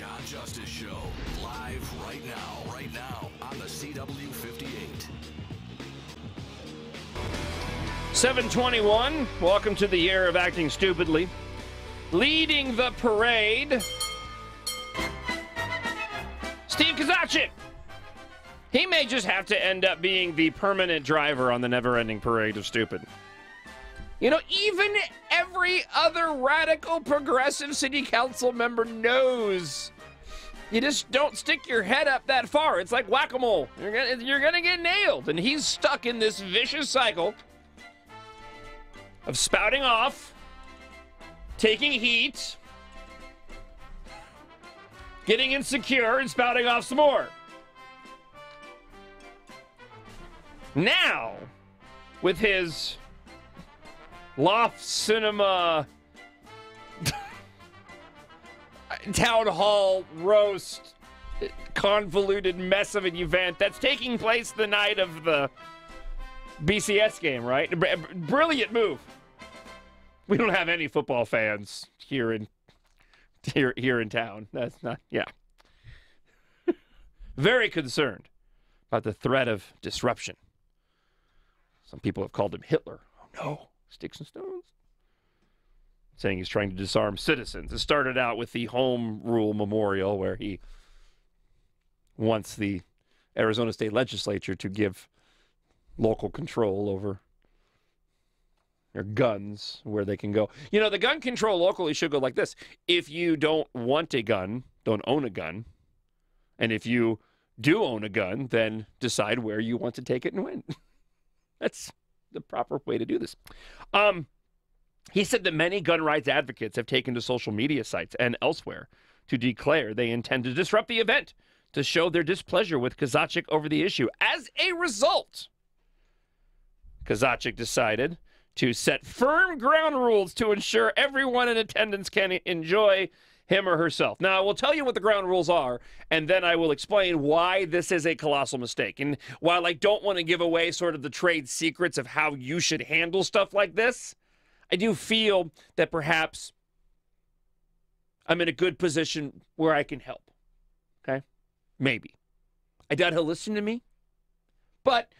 John Justice Show, live right now on the CW58. 7:21. Welcome to the year of acting stupidly. Leading the parade, Steve Kozachik. He may just have to end up being the permanent driver on the never-ending parade of stupid. You know, even every other radical progressive city council member knows you just don't stick your head up that far. It's like whack-a-mole. You're gonna get nailed. And he's stuck in this vicious cycle of spouting off, taking heat, getting insecure, and spouting off some more. Now, with his Loft Cinema town hall roast convoluted mess of an event that's taking place the night of the BCS game, right? Brilliant move. We don't have any football fans here in town. That's not, yeah. Very concerned about the threat of disruption. Some people have called him Hitler. Oh no. Sticks and stones. Saying he's trying to disarm citizens. It started out with the Home Rule Memorial, where he wants the Arizona State Legislature to give local control over their guns, where they can go. You know, the gun control locally should go like this. If you don't want a gun, don't own a gun. And if you do own a gun, then decide where you want to take it and when. That's the proper way to do this. He said that many gun rights advocates have taken to social media sites and elsewhere to declare they intend to disrupt the event to show their displeasure with Kozachik over the issue. As a result, Kozachik decided to set firm ground rules to ensure everyone in attendance can enjoy him or herself. Now, I will tell you what the ground rules are, and then I will explain why this is a colossal mistake. And while I don't want to give away sort of the trade secrets of how you should handle stuff like this, I do feel that perhaps I'm in a good position where I can help. Okay? Maybe. I doubt he'll listen to me. But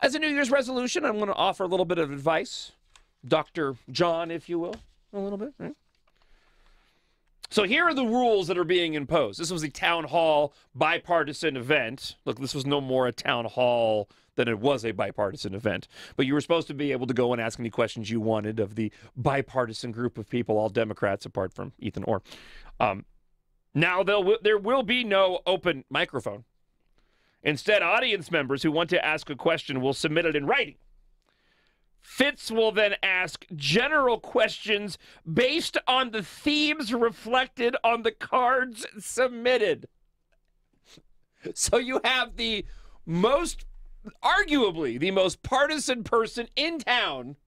as a New Year's resolution, I'm going to offer a little bit of advice. Dr. John, if you will. A little bit, right? So here are the rules that are being imposed. This was a town hall bipartisan event. Look, this was no more a town hall than it was a bipartisan event. But you were supposed to be able to go and ask any questions you wanted of the bipartisan group of people, all Democrats apart from Ethan Orr. Now there will be no open microphone. Instead, audience members who want to ask a question will submit it in writing. Fitz will then ask general questions based on the themes reflected on the cards submitted. So you have the arguably the most partisan person in town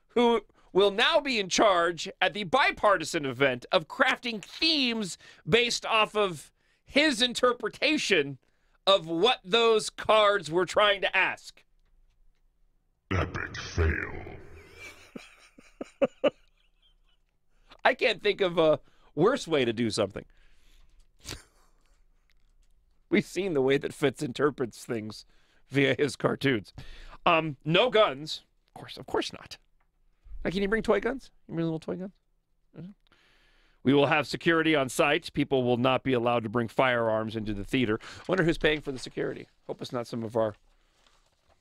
who will now be in charge at the bipartisan event of crafting themes based off of his interpretation of what those cards were trying to ask. Epic fail. I can't think of a worse way to do something. We've seen the way that Fitz interprets things via his cartoons. No guns. Of course not. Like, can you bring toy guns? You bring little toy guns? We will have security on site. People will not be allowed to bring firearms into the theater. Wonder who's paying for the security. Hope it's not some of our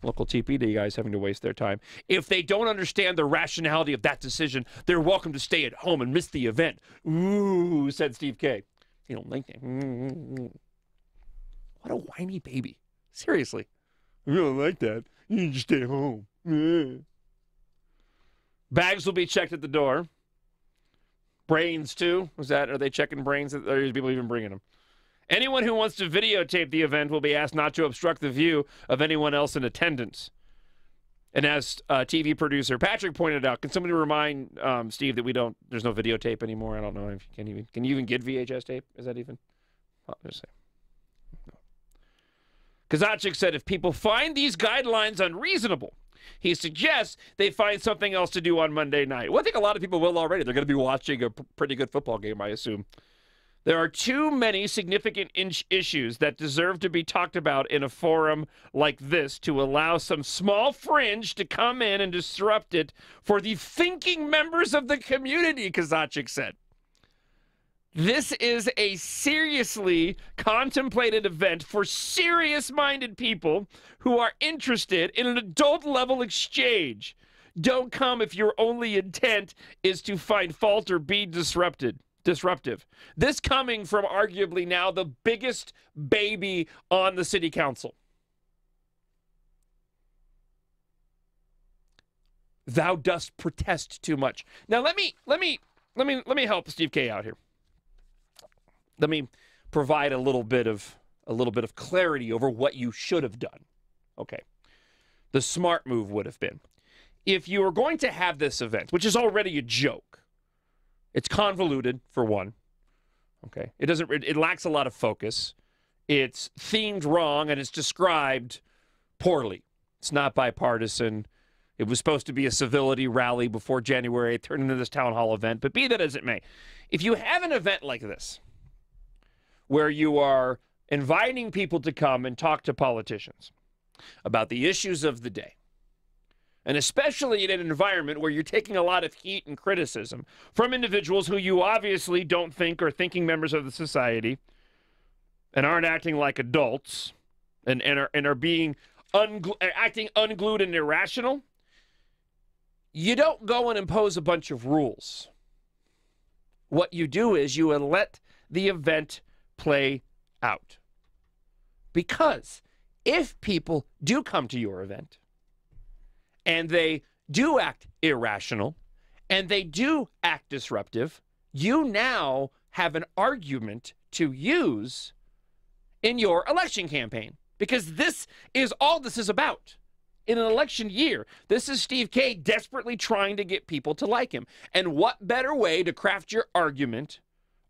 local TPD guys having to waste their time. If they don't understand the rationality of that decision, they're welcome to stay at home and miss the event. Ooh, said Steve K. You don't like that. What a whiny baby. Seriously. You don't like that. You need to stay home. Bags will be checked at the door. Brains, too. Are they checking brains? Or are people even bringing them? Anyone who wants to videotape the event will be asked not to obstruct the view of anyone else in attendance. And as TV producer Patrick pointed out, can somebody remind Steve that there's no videotape anymore? I don't know if you can you even get VHS tape? Is that even? Oh, just say. No. Kozachik said if people find these guidelines unreasonable, he suggests they find something else to do on Monday night. Well, I think a lot of people will already. They're going to be watching a pretty good football game, I assume. There are too many significant issues that deserve to be talked about in a forum like this to allow some small fringe to come in and disrupt it for the thinking members of the community, Kozachik said. This is a seriously contemplated event for serious-minded people who are interested in an adult-level exchange. Don't come if your only intent is to find fault or be disruptive. This coming from arguably now the biggest baby on the city council. Thou dost protest too much. Now let me help Steve K out here. Let me provide a little bit of clarity over what you should have done. Okay. The smart move would have been, if you were going to have this event, which is already a joke, it's convoluted, for one. Okay. It lacks a lot of focus. It's themed wrong, and it's described poorly. It's not bipartisan. It was supposed to be a civility rally before January. It turned into this town hall event. But be that as it may, if you have an event like this, where you are inviting people to come and talk to politicians about the issues of the day, and especially in an environment where you're taking a lot of heat and criticism from individuals who you obviously don't think are thinking members of the society and aren't acting like adults and are being acting unglued and irrational, you don't go and impose a bunch of rules. What you do is you let the event play out. Because if people do come to your event and they do act irrational and they do act disruptive, you now have an argument to use in your election campaign. Because this is all this is about. In an election year, this is Steve K desperately trying to get people to like him. And what better way to craft your argument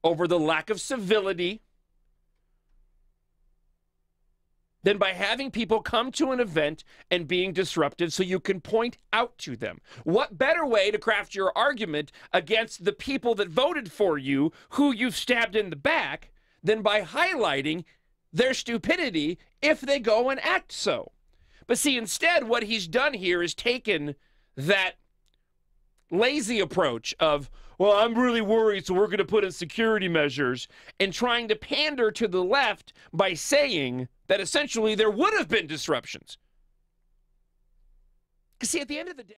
over the lack of civility than by having people come to an event and being disruptive so you can point out to them? What better way to craft your argument against the people that voted for you, who you've stabbed in the back, than by highlighting their stupidity if they go and act so? But see, instead, what he's done here is taken that lazy approach of, well, I'm really worried, so we're going to put in security measures, and trying to pander to the left by saying that essentially there would have been disruptions. Because see, at the end of the day,